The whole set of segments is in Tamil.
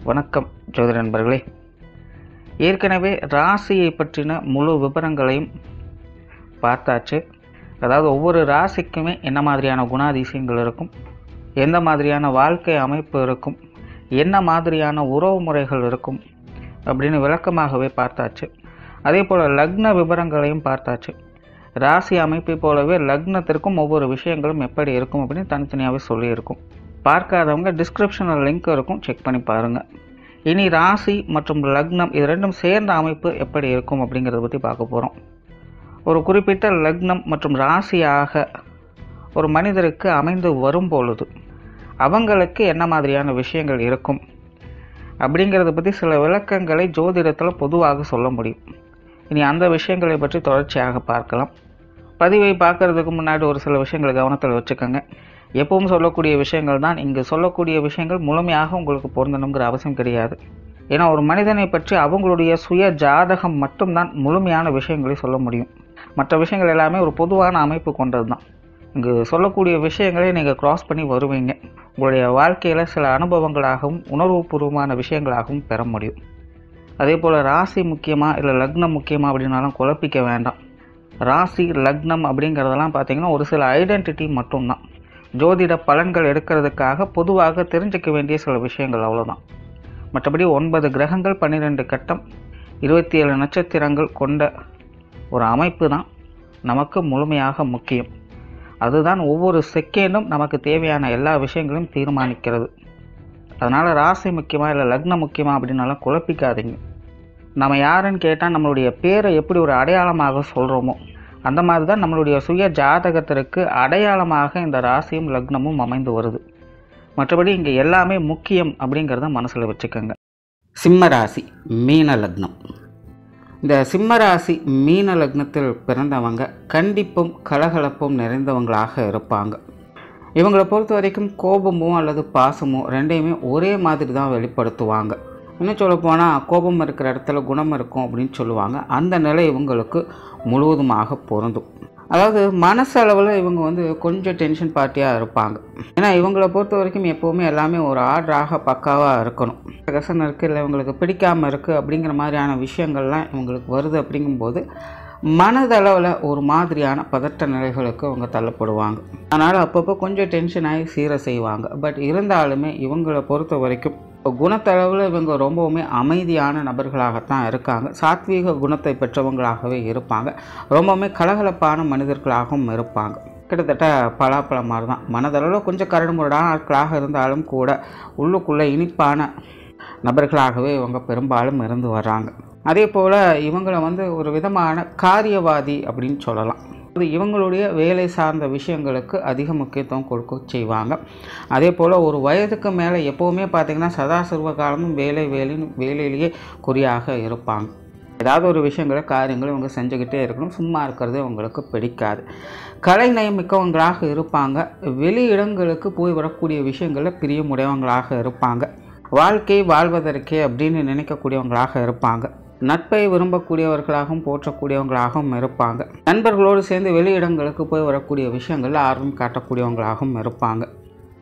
வணக்கம் ஜோதிட நண்பர்களே. ஏற்கனவே ராசியை பற்றின முழு விவரங்களையும் பார்த்தாச்சு. அதாவது ஒவ்வொரு ராசிக்குமே என்ன மாதிரியான குணாதிசயங்கள் இருக்கும், எந்த மாதிரியான வாழ்க்கை அமைப்பு இருக்கும், என்ன மாதிரியான உறவு முறைகள் இருக்கும் அப்படின்னு விளக்கமாகவே பார்த்தாச்சு. அதே போல் லக்ன விவரங்களையும் பார்த்தாச்சு. ராசி அமைப்பை போலவே லக்னத்திற்கும் ஒவ்வொரு விஷயங்களும் எப்படி இருக்கும் அப்படின்னு தனித்தனியாகவே சொல்லியிருக்கும். பார்க்காதவங்க டிஸ்கிரிப்ஷனில் லிங்க் இருக்கும், செக் பண்ணி பாருங்கள். இனி ராசி மற்றும் லக்னம் இது ரெண்டும் சேர்ந்த அமைப்பு எப்படி இருக்கும் அப்படிங்கிறத பற்றி பார்க்க போகிறோம். ஒரு குறிப்பிட்ட லக்னம் மற்றும் ராசியாக ஒரு மனிதருக்கு அமைந்து வரும் பொழுது அவங்களுக்கு என்ன மாதிரியான விஷயங்கள் இருக்கும் அப்படிங்கிறத பற்றி சில விளக்கங்களை ஜோதிடத்தில் பொதுவாக சொல்ல முடியும். இனி அந்த விஷயங்களை பற்றி தொடர்ச்சியாக பார்க்கலாம். பதிவை பார்க்குறதுக்கு முன்னாடி ஒரு சில விஷயங்களை கவனத்தில் வச்சுக்கோங்க. எப்பவும் சொல்லக்கூடிய விஷயங்கள் தான், இங்கு சொல்லக்கூடிய விஷயங்கள் முழுமையாக உங்களுக்கு பொருந்தணுங்கிற அவசியம் கிடையாது. ஏன்னா ஒரு மனிதனை பற்றி அவங்களுடைய சுய ஜாதகம் மட்டும்தான் முழுமையான விஷயங்களை சொல்ல முடியும். மற்ற விஷயங்கள் எல்லாமே ஒரு பொதுவான அமைப்பு கொண்டது தான். இங்கு சொல்லக்கூடிய விஷயங்களை நீங்கள் கிராஸ் பண்ணி வருவீங்க. உங்களுடைய வாழ்க்கையில் சில அனுபவங்களாகவும் உணர்வுபூர்வமான விஷயங்களாகவும் பெற முடியும். அதே போல் ராசி முக்கியமாக இல்லை லக்னம் முக்கியமாக அப்படின்னாலும் குழப்பிக்க வேண்டாம். ராசி லக்னம் அப்படிங்கிறதெல்லாம் பார்த்திங்கன்னா ஒரு சில ஐடென்டிட்டி மட்டும்தான். ஜோதிட பலன்கள் எடுக்கிறதுக்காக பொதுவாக தெரிஞ்சிக்க வேண்டிய சில விஷயங்கள் அவ்வளோதான். மற்றபடி 9 கிரகங்கள் 12 கட்டம் 27 நட்சத்திரங்கள் கொண்ட ஒரு அமைப்பு தான் நமக்கு முழுமையாக முக்கியம். அதுதான் ஒவ்வொரு செகண்டும் நமக்கு தேவையான எல்லா விஷயங்களையும் தீர்மானிக்கிறது. அதனால் ராசி முக்கியமாக இல்லை லக்னம் முக்கியமாக அப்படின்னாலும் குழப்பிக்காதீங்க. நம்ம யாருன்னு கேட்டால் நம்மளுடைய பேரை எப்படி ஒரு அடையாளமாக சொல்கிறோமோ அந்த மாதிரி தான் நம்மளுடைய சுய ஜாதகத்திற்கு அடையாளமாக இந்த ராசியும் லக்னமும் அமைந்து வருது. மற்றபடி இங்கே எல்லாமே முக்கியம் அப்படிங்கிறத மனசில் வச்சுக்கோங்க. சிம்ம ராசி மீன லக்னம். இந்த சிம்ம ராசி மீன லக்னத்தில் பிறந்தவங்க கண்டிப்பும் கலகலப்பும் நிறைந்தவங்களாக இருப்பாங்க. இவங்களை பொறுத்த வரைக்கும் கோபமோ அல்லது பாசமோ ரெண்டையுமே ஒரே மாதிரி தான் வெளிப்படுத்துவாங்க. இன்னும் சொல்லப்போனால் கோபம் இருக்கிற இடத்துல குணம் இருக்கும் அப்படின்னு சொல்லுவாங்க. அந்த நிலை இவங்களுக்கு முழுவதுமாக பொருந்தும். அதாவது மனசளவில் இவங்க கொஞ்சம் டென்ஷன் பார்ட்டியாக இருப்பாங்க. ஏன்னா இவங்களை பொறுத்த வரைக்கும் எப்போவுமே எல்லாமே ஒரு ஆர்டராக பக்காவாக இருக்கணும். கசன் இருக்குது இல்லை இவங்களுக்கு பிடிக்காமல் இருக்குது அப்படிங்கிற மாதிரியான விஷயங்கள்லாம் இவங்களுக்கு வருது. அப்படிங்கும்போது மனதளவில் ஒரு மாதிரியான பதட்ட நிலைகளுக்கு அவங்க தள்ளப்படுவாங்க. அதனால் அப்பப்போ கொஞ்சம் டென்ஷன் ஆகி சீர செய்வாங்க. பட் இருந்தாலுமே இவங்களை பொறுத்த வரைக்கும் குணத்தளவில் இவங்க ரொம்பவுமே அமைதியான நபர்களாகத்தான் இருக்காங்க. சாத்வீக குணத்தை பெற்றவங்களாகவே இருப்பாங்க. ரொம்பவுமே கலகலப்பான மனிதர்களாகவும் இருப்பாங்க. கிட்டத்தட்ட பலாப்பழம் மாதிரி தான். மனதளவில் கொஞ்சம் கரடுமுரடான ஆட்களாக இருந்தாலும் கூட உள்ளுக்குள்ளே இனிப்பான நபர்களாகவே இவங்க பெரும்பாலும் இருந்து வர்றாங்க. அதே போல் இவங்களை ஒரு விதமான காரியவாதி அப்படின்னு சொல்லலாம். இவங்களுடைய வேலை சார்ந்த விஷயங்களுக்கு அதிக முக்கியத்துவம் கொடுக்க செய்வாங்க. அதே போல் ஒரு வயதுக்கு மேலே எப்போவுமே பார்த்திங்கன்னா சதா சர்வ காலமும் வேலையிலேயே குறியாக இருப்பாங்க. ஏதாவது ஒரு விஷயங்களை காரியங்கள் இவங்க செஞ்சுக்கிட்டே இருக்கணும். சும்மா இருக்கிறது இவங்களுக்கு பிடிக்காது. கலைநயம் மிக்கவங்களாக இருப்பாங்க. வெளி இடங்களுக்கு போய் வரக்கூடிய விஷயங்களில் பிரியமுடையவங்களாக இருப்பாங்க. வாழ்க்கை வாழ்வதற்கே அப்படின்னு நினைக்கக்கூடியவங்களாக இருப்பாங்க. நட்பை விரும்பக்கூடியவர்களாகவும் போற்றக்கூடியவங்களாகவும் இருப்பாங்க. நண்பர்களோடு சேர்ந்து வெளியிடங்களுக்கு போய் வரக்கூடிய விஷயங்களில் ஆர்வம் காட்டக்கூடியவங்களாகவும் இருப்பாங்க.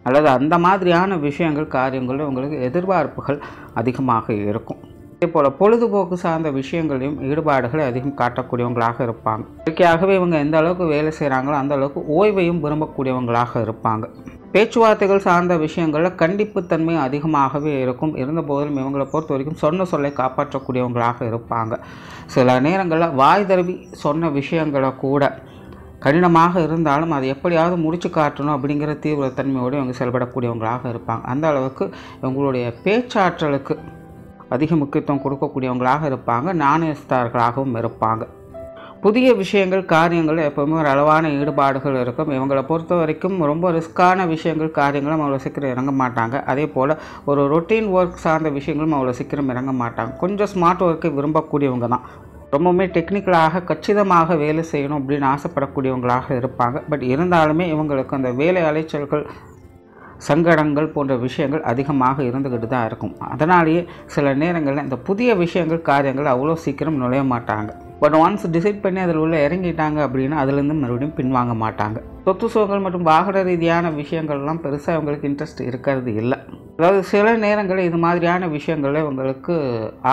அல்லது அந்த மாதிரியான விஷயங்கள் காரியங்கள் உங்களுக்கு எதிர்பார்ப்புகள் அதிகமாக இருக்கும். அதே போல் பொழுதுபோக்கு சார்ந்த விஷயங்களையும் ஈடுபாடுகளை அதிகம் காட்டக்கூடியவங்களாக இருப்பாங்க. இயற்கையாகவே இவங்க எந்த அளவுக்கு வேலை செய்கிறாங்களோ அந்த அளவுக்கு ஓய்வையும் விரும்பக்கூடியவங்களாக இருப்பாங்க. பேச்சுவார்த்தைகள் சார்ந்த விஷயங்களில் கண்டிப்புத்தன்மை அதிகமாகவே இருக்கும். இருந்த போதிலும் இவங்களை பொறுத்த வரைக்கும் சொன்ன சொல்லை காப்பாற்றக்கூடியவங்களாக இருப்பாங்க. சில நேரங்களில் வாய் தருவி சொன்ன விஷயங்களை கூட கடினமாக இருந்தாலும் அதை எப்படியாவது முடிச்சு காட்டணும் அப்படிங்கிற தீவிரத்தன்மையோடு இவங்க செயல்படக்கூடியவங்களாக இருப்பாங்க. அந்த அளவுக்கு இவங்களுடைய பேச்சாற்றலுக்கு அதிக முக்கியத்துவம் கொடுக்கக்கூடியவங்களாக இருப்பாங்க. நாணயஸ்தார்களாகவும் இருப்பாங்க. புதிய விஷயங்கள் காரியங்கள் எப்போவுமே ஒரு அளவான ஈடுபாடுகள் இருக்கும். இவங்களை பொறுத்த வரைக்கும் ரொம்ப ரிஸ்க்கான விஷயங்கள் காரியங்களும் அவ்வளோ சீக்கிரம் இறங்க மாட்டாங்க. அதே போல் ஒரு ரொட்டீன் ஒர்க் சார்ந்த விஷயங்களும் அவ்வளோ சீக்கிரம் இறங்க மாட்டாங்க. கொஞ்சம் ஸ்மார்ட் ஒர்க்கை விரும்பக்கூடியவங்க தான். ரொம்பவுமே டெக்னிக்கலாக கச்சிதமாக வேலை செய்யணும் அப்படின்னு ஆசைப்படக்கூடியவங்களாக இருப்பாங்க. பட் இருந்தாலுமே இவங்களுக்கு அந்த வேலை அலைச்சல்கள் சங்கடங்கள் போன்ற விஷயங்கள் அதிகமாக இருந்துக்கிட்டு தான் இருக்கும். அதனாலேயே சில நேரங்களில் இந்த புதிய விஷயங்கள் காரியங்கள் அவ்வளோ சீக்கிரம் நுழைய மாட்டாங்க. பட் ஒன்ஸ் டிசைட் பண்ணி அதில் உள்ள இறங்கிட்டாங்க அப்படின்னா அதுலேருந்து மறுபடியும் பின்வாங்க மாட்டாங்க. சொத்து சுகங்கள் மற்றும் வாகன ரீதியான விஷயங்கள்லாம் பெருசாக அவங்களுக்கு இன்ட்ரெஸ்ட் இருக்கிறது இல்லை. அதாவது சில நேரங்களில் இது மாதிரியான விஷயங்களில் உங்களுக்கு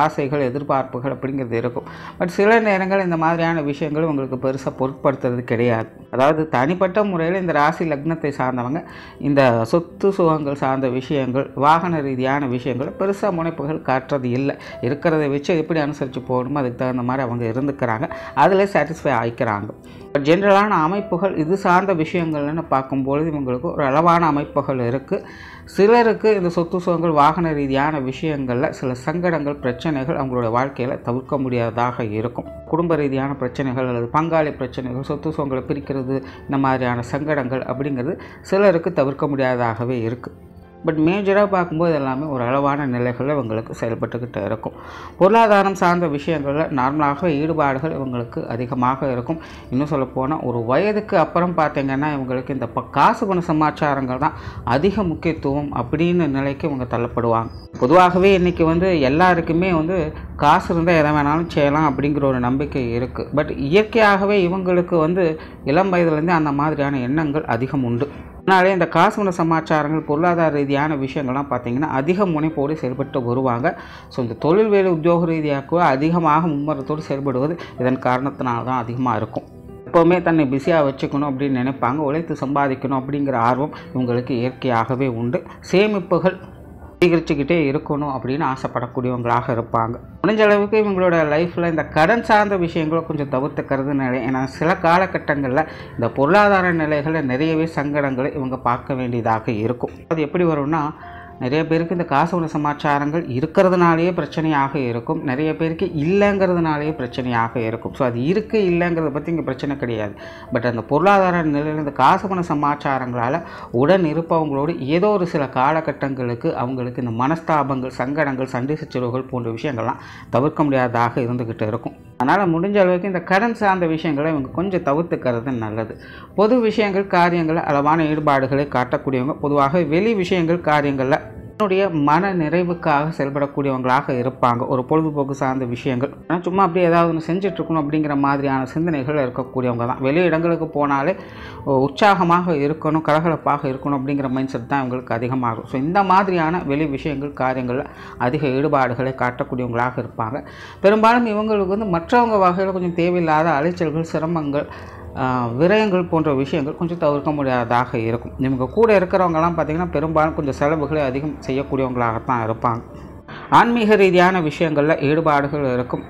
ஆசைகள் எதிர்பார்ப்புகள் அப்படிங்கிறது இருக்கும். பட் சில நேரங்கள் இந்த மாதிரியான விஷயங்கள் உங்களுக்கு பெருசாக பொருட்படுத்துறது கிடையாது. அதாவது தனிப்பட்ட முறையில் இந்த ராசி லக்னத்தை சார்ந்தவங்க இந்த சொத்து சுகங்கள் சார்ந்த விஷயங்கள், வாகன ரீதியான விஷயங்கள் பெருசாக முனைப்புகள் காட்டுறது இல்லை. இருக்கிறத வச்சு எப்படி அனுசரித்து போகணுமோ அதுக்கு தகுந்த மாதிரி அவங்க இருந்துக்கிறாங்க, அதில் சாட்டிஸ்ஃபை ஆகிக்கிறாங்க. பட் ஜென்ரலான அமைப்புகள் இது சார்ந்த விஷயங்கள்னு பார்க்கும்பொழுது இவங்களுக்கு ஒரு அளவான அமைப்புகள் இருக்குது. சிலருக்கு இந்த சொத்து சுகங்கள் வாகன ரீதியான விஷயங்களில் சில சங்கடங்கள் பிரச்சனைகள் அவங்களோட வாழ்க்கையில் தவிர்க்க முடியாததாக இருக்கும். குடும்ப ரீதியான பிரச்சனைகள் அல்லது பங்காளி பிரச்சனைகள், சொத்து சுகங்களை பிரிக்கிறது, இந்த மாதிரியான சங்கடங்கள் அப்படிங்கிறது சிலருக்கு தவிர்க்க முடியாததாகவே இருக்குது. பட் மேஜராக பார்க்கும்போது எல்லாமே ஒரு அளவான நிலைகளில் இவங்களுக்கு செயல்பட்டுக்கிட்டு இருக்கும். பொருளாதாரம் சார்ந்த விஷயங்களில் நார்மலாக ஈடுபாடுகள் இவங்களுக்கு அதிகமாக இருக்கும். இன்னும் சொல்லப்போனால் ஒரு வயதுக்கு அப்புறம் பார்த்திங்கன்னா இவங்களுக்கு இந்த காசு பண சமாச்சாரங்கள் தான் அதிக முக்கியத்துவம் அப்படின்னு நிலைக்கு இவங்க தள்ளப்படுவாங்க. பொதுவாகவே இன்றைக்கி எல்லாருக்குமே காசு இருந்தால் எதை வேணாலும் செய்யலாம் அப்படிங்கிற ஒரு நம்பிக்கை இருக்குது. பட் இயற்கையாகவே இவங்களுக்கு இளம் வயதுலேருந்தே அந்த மாதிரியான எண்ணங்கள் அதிகம் உண்டு. அதனாலே இந்த காசு பண சமாச்சாரங்கள், பொருளாதார ரீதியான விஷயங்கள்லாம் பார்த்திங்கன்னா அதிக முனைப்போடு செயல்பட்டு வருவாங்க. ஸோ இந்த தொழில் வேலை உத்தியோக ரீதியாக அதிகமாக மும்முரத்தோடு செயல்படுவது இதன் காரணத்தினால தான் அதிகமாக இருக்கும். எப்போவுமே தன்னை பிஸியாக வச்சுக்கணும் அப்படின்னு நினைப்பாங்க. உழைத்து சம்பாதிக்கணும் அப்படிங்கிற ஆர்வம் இவங்களுக்கு இயற்கையாகவே உண்டு. சேமிப்புகள் அதிகரிச்சுக்கிட்டே இருக்கணும் அப்படின்னு ஆசைப்படக்கூடியவங்களாக இருப்பாங்க. முடிஞ்ச அளவுக்கு இவங்களோட லைஃப்பில் இந்த கடன் சார்ந்த விஷயங்களை கொஞ்சம் தவிர்த்துக்கிறது நிலை. ஏன்னா சில காலகட்டங்களில் இந்த பொருளாதார நிலைகளில் நிறையவே சங்கடங்களை இவங்க பார்க்க வேண்டியதாக இருக்கும். அது எப்படி வரும்னா, நிறைய பேருக்கு இந்த காசு பண சமாச்சாரங்கள் இருக்கிறதுனாலேயே பிரச்சனையாக இருக்கும், நிறைய பேருக்கு இல்லைங்கிறதுனாலேயே பிரச்சனையாக இருக்கும். ஸோ அது இருக்குது இல்லைங்கிறத பற்றி இங்கே பிரச்சனை கிடையாது. பட் அந்த பொருளாதார நிலையில் இந்த காசு பண சமாச்சாரங்களால் உடன் இருப்பவங்களோடு ஏதோ ஒரு சில காலகட்டங்களுக்கு அவங்களுக்கு இந்த மனஸ்தாபங்கள், சங்கடங்கள், சண்டை சச்சரவுகள் போன்ற விஷயங்கள்லாம் தவிர்க்க முடியாததாக இருந்துக்கிட்டு இருக்கும். அதனால் முடிஞ்ச அளவுக்கு இந்த கடன் சார்ந்த விஷயங்களை இவங்க கொஞ்சம் தவிர்த்துக்கிறது நல்லது. பொது விஷயங்கள், காரியங்களில் அளவான ஈடுபாடுகளை காட்டக்கூடியவங்க பொதுவாக வெளி விஷயங்கள், காரியங்களில் தன்னுடைய மன நிறைவுக்காக செயல்படக்கூடியவங்களாக இருப்பாங்க. ஒரு பொழுதுபோக்கு சார்ந்த விஷயங்கள், சும்மா அப்படியே ஏதாவது ஒன்று செஞ்சிட்ருக்கணும் அப்படிங்கிற மாதிரியான சிந்தனைகள் இருக்கக்கூடியவங்க தான். வெளி இடங்களுக்கு போனாலே உற்சாகமாக இருக்கணும், கலகலப்பாக இருக்கணும் அப்படிங்கிற மைண்ட் செட் தான் இவங்களுக்கு அதிகமாகும். ஸோ இந்த மாதிரியான வெளி விஷயங்கள், காரியங்களில் அதிக ஈடுபாடுகளை காட்டக்கூடியவங்களாக இருப்பாங்க. பெரும்பாலும் இவங்களுக்கு மற்றவங்க வகையில் கொஞ்சம் தேவையில்லாத அலைச்சல்கள், சிரமங்கள், விரயங்கள் போன்ற விஷயங்கள் கொஞ்சம் தவிர்க்க முடியாததாக இருக்கும். இவங்க கூட இருக்கிறவங்கலாம் பார்த்திங்கன்னா பெரும்பாலும் கொஞ்சம் செலவுகளை அதிகம் செய்யக்கூடியவங்களாகத்தான் இருப்பாங்க. ஆன்மீக ரீதியான விஷயங்களில் ஈடுபாடுகள் இருக்கும்.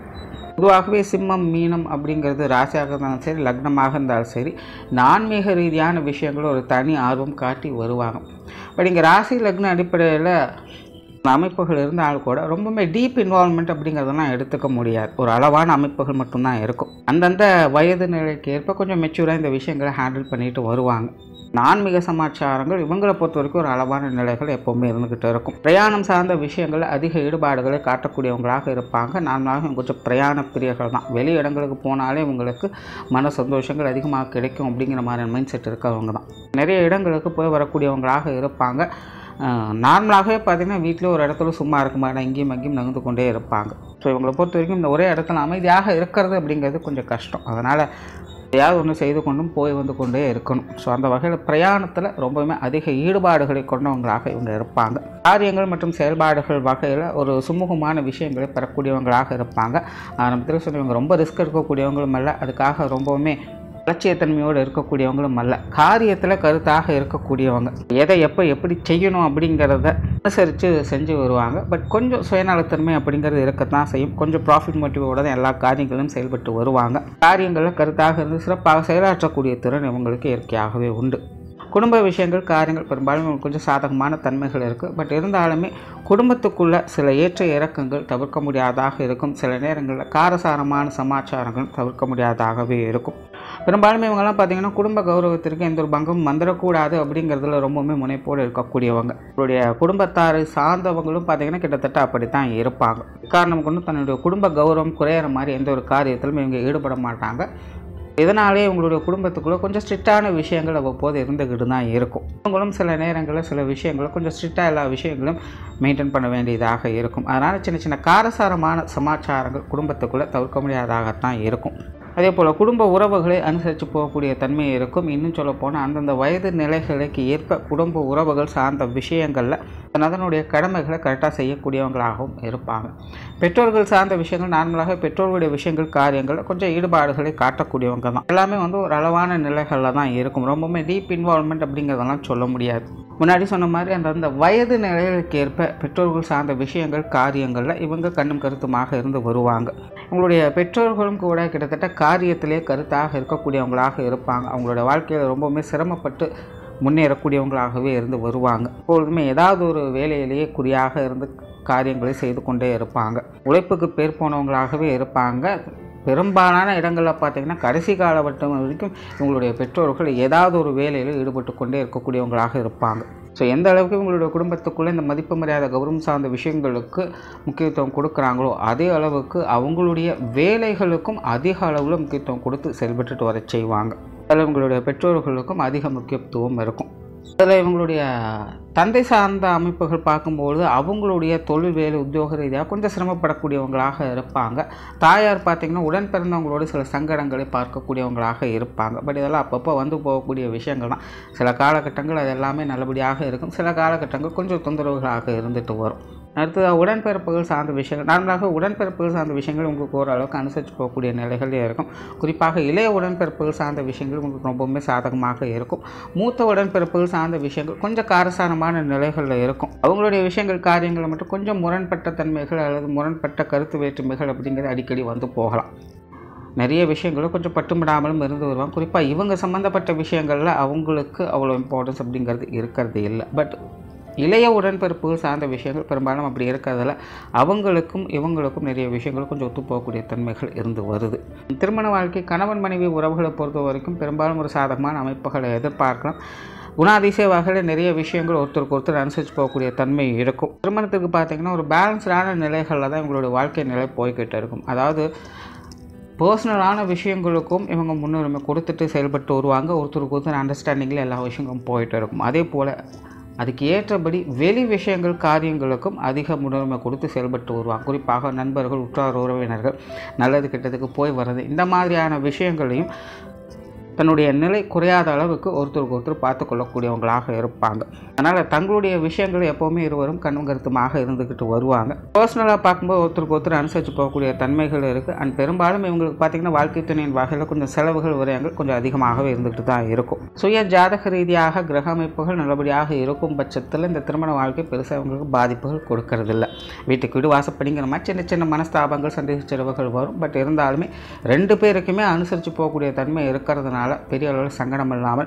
பொதுவாகவே சிம்மம், மீனம் அப்படிங்கிறது ராசியாக இருந்தாலும் சரி, லக்னமாக இருந்தாலும் சரி, இந்த ஆன்மீக ரீதியான விஷயங்கள் ஒரு தனி ஆர்வம் காட்டி வருவாங்க. பட் இங்கே ராசி லக்ன அடிப்படையில் அமைப்புகள் இருந்தாலும் கூட ரொம்பவுமே டீப் இன்வால்மெண்ட் அப்படிங்கிறதெல்லாம் எடுத்துக்க முடியாது. ஒரு அளவான அமைப்புகள் மட்டும்தான் இருக்கும். அந்தந்த வயது நிலைக்கு ஏற்ப கொஞ்சம் மெச்சூராக இந்த விஷயங்களை ஹேண்டில் பண்ணிட்டு வருவாங்க. ஆன்மீக சமாச்சாரங்கள் இவங்களை பொறுத்த வரைக்கும் ஒரு அளவான நிலைகள் எப்போவுமே இருந்துக்கிட்டு இருக்கும். பிரயாணம் சார்ந்த விஷயங்கள் அதிக ஈடுபாடுகளை காட்டக்கூடியவங்களாக இருப்பாங்க. நார்மலாக கொஞ்சம் பிரயாண பிரியர்கள் தான். வெளி இடங்களுக்கு போனாலே இவங்களுக்கு மன சந்தோஷங்கள் அதிகமாக கிடைக்கும் அப்படிங்கிற மாதிரி மைண்ட் செட் இருக்கவங்க தான். நிறைய இடங்களுக்கு போய் வரக்கூடியவங்களாக இருப்பாங்க. நார்மலாகவே பார்த்திங்கன்னா வீட்டில் ஒரு இடத்துல சும்மா இருக்க மாட்டாங்க, இங்கேயும் அங்கேயும் நகர்ந்து கொண்டே இருப்பாங்க. ஸோ இவங்களை பொறுத்த வரைக்கும் இந்த ஒரே இடத்துல அமைதியாக இருக்கிறது அப்படிங்கிறது கொஞ்சம் கஷ்டம். அதனால் எதையாவது ஒன்று செய்து கொண்டும் போய் கொண்டே இருக்கணும். ஸோ அந்த வகையில் பிரயாணத்தில் ரொம்பவுமே அதிக ஈடுபாடுகளை கொண்டவங்களாக இவங்க இருப்பாங்க. காரியங்கள் மற்றும் செயல்பாடுகள் வகையில் ஒரு சுமூகமான விஷயங்களை பெறக்கூடியவங்களாக இருப்பாங்க. ஆரம்பத்தில் சொல்லி இவங்க ரொம்ப ரிஸ்க் எடுக்கக்கூடியவங்களும் அல்ல, அதுக்காக ரொம்பவுமே லட்சியத்தன்மையோடு இருக்கக்கூடியவங்களும் அல்ல. காரியத்தில் கருத்தாக இருக்கக்கூடியவங்க, எதை எப்போ எப்படி செய்யணும் அப்படிங்கிறத அனுசரித்து செஞ்சு வருவாங்க. பட் கொஞ்சம் சுயநலத்தன்மை அப்படிங்கிறது இருக்கத்தான் செய்யும். கொஞ்சம் ப்ராஃபிட் மோட்டிவோட தான் எல்லா காரியங்களும் செயல்பட்டு வருவாங்க. காரியங்களில் கருத்தாக இருந்து சிறப்பாக செயலாற்றக்கூடிய திறன் இவங்களுக்கு இயற்கையாகவே உண்டு. குடும்ப விஷயங்கள், காரியங்கள் பெரும்பாலும் கொஞ்சம் சாதகமான தன்மைகள் இருக்குது. பட் இருந்தாலுமே குடும்பத்துக்குள்ள சில ஏற்ற இறக்கங்கள் தவிர்க்க முடியாதாக இருக்கும். சில நேரங்களில் காரசாரமான சமாச்சாரங்கள் தவிர்க்க முடியாதாகவே இருக்கும். பெரும்பாலும் இவங்கெல்லாம் பார்த்திங்கன்னா குடும்ப கௌரவத்திற்கு எந்த ஒரு பங்கமும் வந்துடக்கூடாது அப்படிங்கிறதுல ரொம்பவுமே முனைப்போடு இருக்கக்கூடியவங்க. அவருடைய குடும்பத்தாரை சார்ந்தவங்களும் பார்த்திங்கன்னா கிட்டத்தட்ட அப்படித்தான் இருப்பாங்க. காரணம் கொண்டு தன்னுடைய குடும்ப கௌரவம் குறையிற மாதிரி எந்த ஒரு காரியத்திலும் இவங்க ஈடுபட மாட்டாங்க. இதனாலே உங்களுடைய குடும்பத்துக்குள்ளே கொஞ்சம் ஸ்ட்ரிக்டான விஷயங்கள் அவ்வப்போது இருந்துக்கிட்டு தான் இருக்கும். அவங்களும் சில நேரங்களில் சில விஷயங்களை கொஞ்சம் ஸ்ட்ரிக்டாக எல்லா விஷயங்களும் மெயின்டைன் பண்ண வேண்டியதாக இருக்கும். அதனால் சின்ன சின்ன காரசாரமான சமாச்சாரங்கள் குடும்பத்துக்குள்ளே தவிர்க்க முடியாதாகத்தான் இருக்கும். அதே போல் குடும்ப உறவுகளை அனுசரித்து போகக்கூடிய தன்மை இருக்கும். இன்னும் சொல்லப்போனால் அந்தந்த வயது நிலைகளுக்கு ஏற்ப குடும்ப உறவுகள் சார்ந்த விஷயங்களில் அதனுடைய கடமைகளை கரெக்டாக செய்யக்கூடியவங்களாகவும் இருப்பாங்க. பெற்றோர்கள் சார்ந்த விஷயங்கள் நார்மலாக பெற்றோர்களுடைய விஷயங்கள் காரியங்கள் கொஞ்சம் ஈடுபாடுகளை காட்டக்கூடியவங்க தான். எல்லாமே ஒரு அளவான நிலைகளில் தான் இருக்கும். ரொம்பவுமே டீப் இன்வால்மெண்ட் அப்படிங்கிறதெல்லாம் சொல்ல முடியாது. முன்னாடி சொன்ன மாதிரி அந்த வயது நிலைகளுக்கு ஏற்ப பெற்றோர்கள் சார்ந்த விஷயங்கள் காரியங்களில் இவங்க கண்ணும் கருத்துமாக இருந்து வருவாங்க. உங்களுடைய பெற்றோர்களும் கூட கிட்டத்தட்ட காரியத்திலே கருத்தாக இருக்கக்கூடியவங்களாக இருப்பாங்க. அவங்களோட வாழ்க்கையில் ரொம்பவுமே சிரமப்பட்டு முன்னேறக்கூடியவங்களாகவே இருந்து வருவாங்க. எப்பொழுதுமே ஏதாவது ஒரு வேலையிலேயே குறியாக இருந்து காரியங்களை செய்து கொண்டே இருப்பாங்க. உழைப்புக்கு பேர் போனவங்களாகவே இருப்பாங்க. பெரும்பாலான இடங்களில் பார்த்திங்கன்னா கடைசி காலகட்டம் வரைக்கும் இவங்களுடைய பெற்றோர்கள் ஏதாவது ஒரு வேலையில் ஈடுபட்டு கொண்டே இருக்கக்கூடியவங்களாக இருப்பாங்க. ஸோ எந்த அளவுக்கு இவங்களுடைய குடும்பத்துக்குள்ளே இந்த மதிப்பு மரியாதை கௌரவம் சார்ந்த விஷயங்களுக்கு முக்கியத்துவம் கொடுக்குறாங்களோ அதே அளவுக்கு அவங்களுடைய வேலைகளுக்கும் அதிக அளவில் முக்கியத்துவம் கொடுத்து செயல்பட்டுட்டு வர செய்வாங்க. அதில் இவங்களுடைய பெற்றோர்களுக்கும் அதிக முக்கியத்துவம் இருக்கும். அதில் இவங்களுடைய தந்தை சார்ந்த அமைப்புகள் பார்க்கும்போது அவங்களுடைய தொழில் வேலை உத்தியோக ரீதியாக கொஞ்சம் சிரமப்படக்கூடியவங்களாக இருப்பாங்க. தாயார் பார்த்திங்கன்னா உடன் பிறந்தவங்களோடு சில சங்கடங்களை பார்க்கக்கூடியவங்களாக இருப்பாங்க. பட் இதெல்லாம் அப்பப்போ போகக்கூடிய விஷயங்கள் தான். சில காலகட்டங்கள் அது எல்லாமே நல்லபடியாக இருக்கும். சில காலகட்டங்கள் கொஞ்சம் தொந்தரவுகளாக இருந்துட்டு வரும். அடுத்தது உடன்பிறப்புகள் சார்ந்த விஷயங்கள். நார்மலாக உடன்பிறப்புகள் சார்ந்த விஷயங்கள் உங்களுக்கு ஓரளவுக்கு அனுசரித்து போகக்கூடிய நிலைகளே இருக்கும். குறிப்பாக இளைய உடன்பிறப்புகள் சார்ந்த விஷயங்கள் உங்களுக்கு ரொம்பவுமே சாதகமாக இருக்கும். மூத்த உடன்பிறப்புகள் சார்ந்த விஷயங்கள் கொஞ்சம் காரசாரமான நிலைகளில் இருக்கும். அவங்களுடைய விஷயங்கள் காரியங்களை மட்டும் கொஞ்சம் முரண்பட்ட தன்மைகள் அல்லது முரண்பட்ட கருத்து வேற்றுமைகள் அப்படிங்கிறது அடிக்கடி போகலாம். நிறைய விஷயங்களும் கொஞ்சம் பட்டுமிடாமலும் இருந்து வருவாங்க. குறிப்பாக இவங்க சம்மந்தப்பட்ட விஷயங்களில் அவங்களுக்கு அவ்வளோ இம்பார்ட்டன்ஸ் அப்படிங்கிறது இருக்கிறது இல்லை. பட் இளைய உடன்பிறப்புகள் சார்ந்த விஷயங்கள் பெரும்பாலும் அப்படி இருக்கிறதில்ல. அவங்களுக்கும் இவங்களுக்கும் நிறைய விஷயங்கள் கொஞ்சம் ஒத்து போகக்கூடிய தன்மைகள் இருந்து வருது. திருமண வாழ்க்கை கணவன் மனைவி உறவுகளை பொறுத்த வரைக்கும் பெரும்பாலும் ஒரு சாதகமான அமைப்புகளை எதிர்பார்க்கலாம். குணாதிசய வகையில் நிறைய விஷயங்கள் ஒருத்தருக்கு ஒருத்தர் அனுசரித்து போகக்கூடிய தன்மை இருக்கும். திருமணத்துக்கு பார்த்திங்கன்னா ஒரு பேலன்ஸ்டான நிலைகளில் தான் இவங்களுடைய வாழ்க்கை நிலை போய்கிட்டு இருக்கும். அதாவது பர்சனலான விஷயங்களுக்கும் இவங்க முன்னுரிமை கொடுத்துட்டு செயல்பட்டு வருவாங்க. ஒருத்தருக்கு ஒருத்தர் அண்டர்ஸ்டாண்டிங்கில் எல்லா விஷயங்களும் போயிட்டு இருக்கும். அதே போல் அதுக்கு ஏற்றபடி வெளி விஷயங்கள் காரியங்களுக்கும் அதிக முன்னுரிமை கொடுத்து செயல்பட்டு வருவாங்க. குறிப்பாக நண்பர்கள் உற்றார் உறவினர்கள் நல்லது கெட்டதுக்கு போய் வர்றது இந்த மாதிரியான விஷயங்களையும் தன்னுடைய நிலை குறையாத அளவுக்கு ஒருத்தருக்கு ஒருத்தர் பார்த்து கொள்ளக்கூடியவங்களாக இருப்பாங்க. அதனால் தங்களுடைய விஷயங்கள் எப்போவுமே இருவரும் கண்ணும் கருத்துமாக இருந்துக்கிட்டு வருவாங்க. பர்சனலாக பார்க்கும்போது ஒருத்தருக்கு ஒருத்தர் அனுசரித்து போகக்கூடிய தன்மைகள் இருக்குது. அண்ட் பெரும்பாலும் இவங்களுக்கு பார்த்திங்கன்னா வாழ்க்கை துணையின் வகையில் கொஞ்சம் செலவுகள் விரயங்கள் கொஞ்சம் அதிகமாகவே இருந்துக்கிட்டு தான் இருக்கும். சுய ஜாதக ரீதியாக கிரக அமைப்புகள் நல்லபடியாக இருக்கும் பட்சத்தில் இந்த திருமண வாழ்க்கை பெருசாக இவங்களுக்கு பாதிப்புகள் கொடுக்கறதில்ல. வீட்டுக்கு வீடு வாசப்படிங்கிற மாதிரி சின்ன சின்ன மனஸ்தாபங்கள் சந்தேக செலவுகள் வரும். பட் இருந்தாலுமே ரெண்டு பேருக்குமே அனுசரித்து போகக்கூடிய தன்மை இருக்கிறதுனால பெரிய அளவில் சங்கடம் இல்லாமல்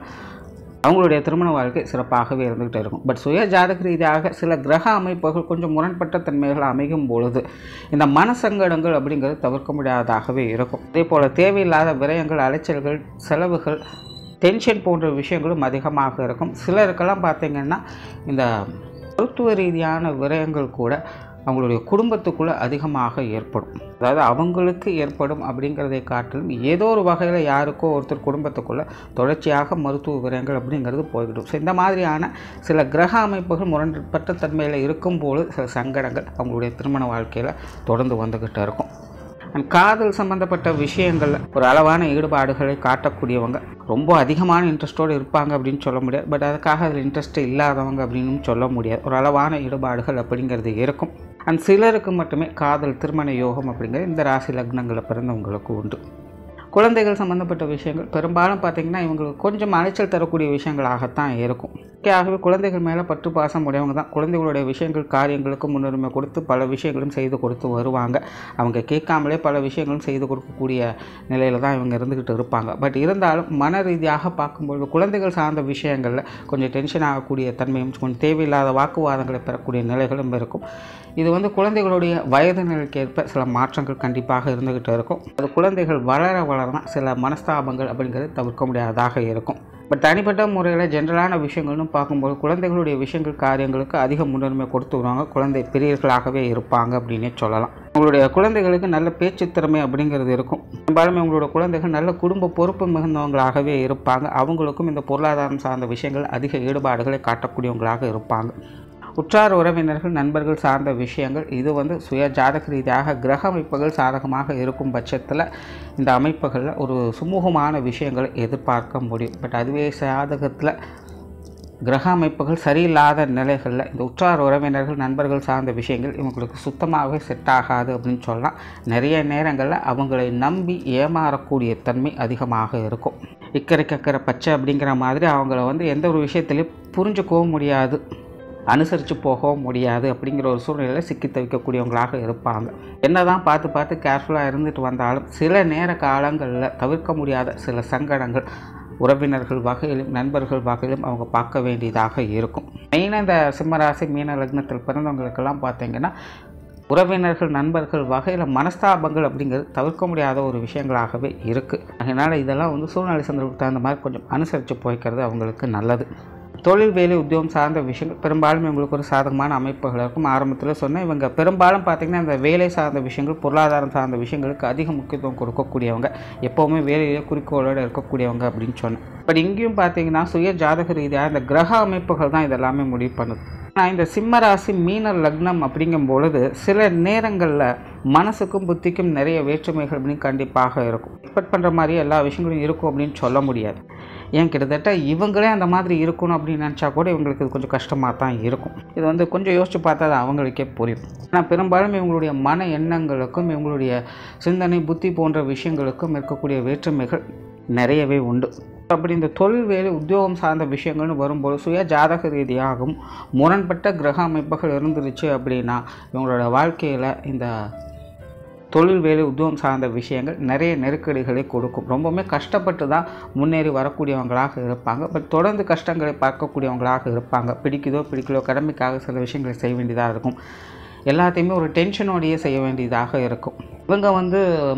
அவங்களுடைய திருமண வாழ்க்கை சிறப்பாகவே இருந்துகிட்டு இருக்கும். பட் சுய ஜாதக ரீதியாக சில கிரக அமைப்புகள் கொஞ்சம் முரண்பட்ட தன்மைகள் அமையும் பொழுது இந்த மனசங்கடங்கள் அப்படிங்கிறது தவிர்க்க முடியாததாகவே இருக்கும். அதே போல் தேவையில்லாத விரயங்கள் அலைச்சல்கள் செலவுகள் டென்ஷன் போன்ற விஷயங்களும் அதிகமாக இருக்கும். சிலருக்கெல்லாம் பார்த்திங்கன்னா இந்த மருத்துவ ரீதியான விரயங்கள் கூட அவங்களுடைய குடும்பத்துக்குள்ளே அதிகமாக ஏற்படும். அதாவது அவங்களுக்கு ஏற்படும் அப்படிங்கிறதை காட்டிலும் ஏதோ ஒரு வகையில் யாருக்கோ ஒருத்தர் குடும்பத்துக்குள்ளே தொடர்ச்சியாக மருத்துவ விரயங்கள் அப்படிங்கிறது போய்கிடும். ஸோ இந்த மாதிரியான சில கிரக அமைப்புகள் முரண்பட்ட தன்மையில் இருக்கும்போது சில சங்கடங்கள் அவங்களுடைய திருமண வாழ்க்கையில் தொடர்ந்து வந்துக்கிட்டு இருக்கும். அண்ட் காதல் சம்மந்தப்பட்ட விஷயங்களில் ஒரு அளவான ஈடுபாடுகளை காட்டக்கூடியவங்க ரொம்ப அதிகமான இன்ட்ரெஸ்ட்டோடு இருப்பாங்க அப்படின்னு சொல்ல முடியாது. பட் அதுக்காக அதில் இன்ட்ரெஸ்ட் இல்லாதவங்க அப்படின்னு சொல்ல முடியாது. ஒரு அளவான ஈடுபாடுகள் அப்படிங்கிறது இருக்கும். அண்ட் சிலருக்கு மட்டுமே காதல் திருமண யோகம் அப்படிங்கிறது இந்த ராசி லக்னங்களில் பிறந்தவங்களுக்கு உண்டு. குழந்தைகள் சம்மந்தப்பட்ட விஷயங்கள் பெரும்பாலும் பார்த்திங்கன்னா இவங்களுக்கு கொஞ்சம் அலைச்சல் தரக்கூடிய விஷயங்களாகத்தான் இருக்கும். ஆகவே குழந்தைகள் மேலே பற்று பாசம் உடையவங்க தான். குழந்தைகளுடைய விஷயங்கள் காரியங்களுக்கு முன்னுரிமை கொடுத்து பல விஷயங்களும் செய்து கொடுத்து வருவாங்க. அவங்க கேட்காமலே பல விஷயங்களும் செய்து கொடுக்கக்கூடிய நிலையில் தான் இவங்க இருந்துக்கிட்டு இருப்பாங்க. பட் இருந்தாலும் மன ரீதியாக பார்க்கும்பொழுது குழந்தைகள் சார்ந்த விஷயங்களில் கொஞ்சம் டென்ஷன் ஆகக்கூடிய தன்மையும் கொஞ்சம் தேவையில்லாத வாக்குவாதங்களை பெறக்கூடிய நிலைகளும் இருக்கும். இது குழந்தைகளுடைய வயது நிலைக்கு ஏற்ப சில மாற்றங்கள் கண்டிப்பாக இருந்துக்கிட்டு இருக்கும். அது குழந்தைகள் வளர வளரதான் சில மனஸ்தாபங்கள் அப்படிங்கிறது தவிர்க்க முடியாததாக இருக்கும். பட் தனிப்பட்ட முறையில் ஜென்ரலான விஷயங்கள்னு பார்க்கும்போது குழந்தைகளுடைய விஷயங்கள் காரியங்களுக்கு அதிக முன்னுரிமை கொடுத்து வருவாங்க. குழந்தை பிரியர்களாகவே இருப்பாங்க அப்படின்னே சொல்லலாம். உங்களுடைய குழந்தைகளுக்கு நல்ல பேச்சு திறமை அப்படிங்கிறது இருக்கும். பெரும்பாலும் உங்களோட குழந்தைகள் நல்ல குடும்ப பொறுப்பு மிகுந்தவங்களாகவே இருப்பாங்க. அவங்களுக்கும் இந்த பொருளாதாரம் சார்ந்த விஷயங்கள் அதிக ஈடுபாடுகளை காட்டக்கூடியவங்களாக இருப்பாங்க. உற்றார் உறவினர்கள் நண்பர்கள் சார்ந்த விஷயங்கள் இது சுய ஜாதக ரீதியாக கிரக அமைப்புகள் சாதகமாக இருக்கும் பட்சத்தில் இந்த அமைப்புகளில் ஒரு சுமூகமான விஷயங்களை எதிர்பார்க்க முடியும். பட் அதுவே ஜாதகத்தில் கிரக அமைப்புகள் சரியில்லாத நிலைகளில் இந்த உற்றார் உறவினர்கள் நண்பர்கள் சார்ந்த விஷயங்கள் இவங்களுக்கு சுத்தமாகவே செட் ஆகாது அப்படின்னு சொல்லலாம். நிறைய நேரங்களில் அவங்களை நம்பி ஏமாறக்கூடிய தன்மை அதிகமாக இருக்கும். இக்கரை பச்சை அப்படிங்கிற மாதிரி அவங்கள எந்த ஒரு விஷயத்துலையும் புரிஞ்சுக்கவும் முடியாது, அனுசரித்து போகவும் முடியாது அப்படிங்கிற ஒரு சூழ்நிலையில் சிக்கி தவிக்கக்கூடியவங்களாக இருப்பாங்க. என்ன தான் பார்த்து கேர்ஃபுல்லாக இருந்துட்டு வந்தாலும் சில நேர காலங்களில் தவிர்க்க முடியாத சில சங்கடங்கள் உறவினர்கள் வகையிலும் நண்பர்கள் வகையிலும் அவங்க பார்க்க வேண்டியதாக இருக்கும். மெயினாக இந்த சிம்மராசி மீன லக்னத்தில் பிறந்தவங்களுக்கெல்லாம் பார்த்தீங்கன்னா உறவினர்கள் நண்பர்கள் வகையில் மனஸ்தாபங்கள் அப்படிங்கிறது தவிர்க்க முடியாத ஒரு விஷயங்களாகவே இருக்குது. அதனால் இதெல்லாம் சூழ்நிலை சந்தர்ப்பத்துக்கு தகுந்த மாதிரி கொஞ்சம் அனுசரித்து போய்க்கிறது அவங்களுக்கு நல்லது. தொழில் வேலை உத்தியோகம் சார்ந்த விஷயங்கள் பெரும்பாலும் இவங்களுக்கு ஒரு சாதகமான அமைப்புகள் இருக்கும். ஆரம்பத்தில் சொன்னால் இவங்க பெரும்பாலும் பார்த்திங்கன்னா இந்த வேலை சார்ந்த விஷயங்கள் பொருளாதாரம் சார்ந்த விஷயங்களுக்கு அதிக முக்கியத்துவம் கொடுக்கக்கூடியவங்க, எப்போவுமே வேலையிலே குறிக்கோளோடு இருக்கக்கூடியவங்க அப்படின்னு சொன்னேன். பட் இங்கேயும் பார்த்திங்கன்னா சுய ஜாதக ரீதியாக இந்த கிரக அமைப்புகள் தான் இதெல்லாமே முடிவு பண்ணுது. ஆனால் இந்த சிம்மராசி மீன லக்னம் அப்படிங்கும் பொழுது சில நேரங்களில் மனசுக்கும் புத்திக்கும் நிறைய வேற்றுமைகள் அப்படின்னு கண்டிப்பாக இருக்கும். எக்ஸ்பெக்ட் பண்ணுற மாதிரி எல்லா விஷயங்களும் இருக்கும் அப்படின்னு சொல்ல முடியாது. ஏன் கிட்டத்தட்ட இவங்களே அந்த மாதிரி இருக்கணும் அப்படின்னு நினச்சா கூட இவங்களுக்கு இது கொஞ்சம் கஷ்டமாக தான் இருக்கும். இது கொஞ்சம் யோசித்து பார்த்தா அது அவங்களுக்கே புரியும். ஆனால் பெரும்பாலும் இவங்களுடைய மன எண்ணங்களுக்கும் இவங்களுடைய சிந்தனை புத்தி போன்ற விஷயங்களுக்கும் இருக்கக்கூடிய வேற்றுமைகள் நிறையவே உண்டு. அப்படி இந்த தொழில் வேலை உத்தியோகம் சார்ந்த விஷயங்கள்னு வரும்போது சுய ஜாதக ரீதியாகவும் முரண்பட்ட கிரக அமைப்புகள் இருந்துருச்சு அப்படின்னா இவங்களோட வாழ்க்கையில் இந்த தொழில் வேலை உத்தியோகம் சார்ந்த விஷயங்கள் நிறைய நெருக்கடிகளை கொடுக்கும். ரொம்பவுமே கஷ்டப்பட்டு தான் முன்னேறி வரக்கூடியவங்களாக இருப்பாங்க. பட் தொடர்ந்து கஷ்டங்களை பார்க்கக்கூடியவங்களாக இருப்பாங்க. பிடிக்கலோ கடமைக்காக சில விஷயங்களை செய்ய வேண்டியதாக இருக்கும். எல்லாத்தையுமே ஒரு டென்ஷனோடையே செய்ய வேண்டியதாக இருக்கும். இவங்க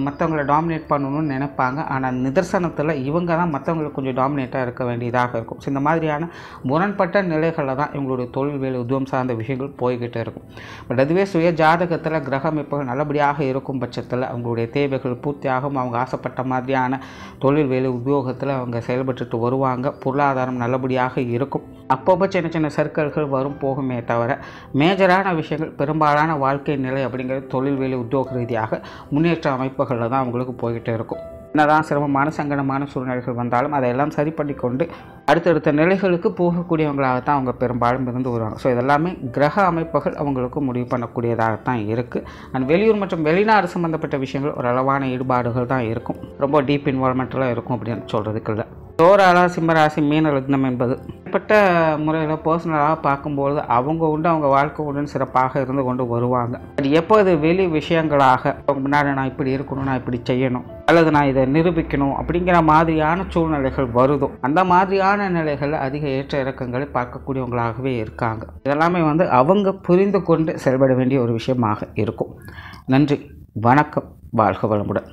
மற்றவங்களை டாமினேட் பண்ணணும்னு நினைப்பாங்க. ஆனால் நிதர்சனத்தில் இவங்க தான் மற்றவங்களுக்கு கொஞ்சம் டாமினேட்டாக இருக்க வேண்டியதாக இருக்கும். ஸோ இந்த மாதிரியான முரண்பட்ட நிலைகளில் தான் இவங்களுடைய தொழில் வேலை உத்தியோகம் சார்ந்த விஷயங்கள் போய்கிட்டு இருக்கும். பட் அதுவே சுய ஜாதகத்தில் கிரக அமைப்புகள் நல்லபடியாக இருக்கும் பட்சத்தில் அவங்களுடைய தேவைகள் பூர்த்தியாகும். அவங்க ஆசைப்பட்ட மாதிரியான தொழில் வேலை உத்தியோகத்தில் அவங்க செயல்பட்டு வருவாங்க. பொருளாதாரம் நல்லபடியாக இருக்கும். அப்பப்போ சின்ன சர்க்கிள்கள் வரும் போகுமே தவிர மேஜரான விஷயங்கள் பெரும்பாலான வாழ்க்கை நிலை அப்படிங்கிறது தொழில் வேலை உத்தியோக ரீதியாக முன்னேற்ற அமைப்புகளில் தான் அவங்களுக்கு போய்கிட்டே இருக்கும். என்னதான் சிரமமான சங்கடமான சூழ்நிலைகள் வந்தாலும் அதையெல்லாம் சரி பண்ணி கொண்டு அடுத்தடுத்த நிலைகளுக்கு போகக்கூடியவங்களாகத்தான் அவங்க பெரும்பாலும் இருந்து வருவாங்க. ஸோ இதெல்லாமே கிரக அமைப்புகள் அவங்களுக்கு முடிவு பண்ணக்கூடியதாகத்தான் இருக்குது. அண்ட் வெளியூர் மற்றும் வெளிநாடு சம்மந்தப்பட்ட விஷயங்கள் ஒரு அளவான ஈடுபாடுகள் தான் இருக்கும். ரொம்ப டீப் இன்வால்மெண்ட்லாம் இருக்கும் அப்படின்னு சொல்கிறதுக்கு இல்லை. ஓவராலாக சிம்மராசி மீன லக்னம் என்பது தனிப்பட்ட முறையில் பர்சனலாக பார்க்கும்போது அவங்க வாழ்க்கை உடன் சிறப்பாக இருந்து கொண்டு வருவாங்க. அது எப்போ இது வெளி விஷயங்களாக அவங்க முன்னாடி நான் இப்படி இருக்கணும், நான் இப்படி செய்யணும், அல்லது நான் இதை நிரூபிக்கணும் அப்படிங்கிற மாதிரியான சூழ்நிலைகள் வருதோ அந்த மாதிரியான நிலைகளில் அதிக ஏற்ற இறக்கங்களை பார்க்கக்கூடியவங்களாகவே இருக்காங்க. இதெல்லாமே அவங்க புரிந்து கொண்டு செயல்பட வேண்டிய ஒரு விஷயமாக இருக்கும். நன்றி, வணக்கம், வாழ்க வளமுடன்.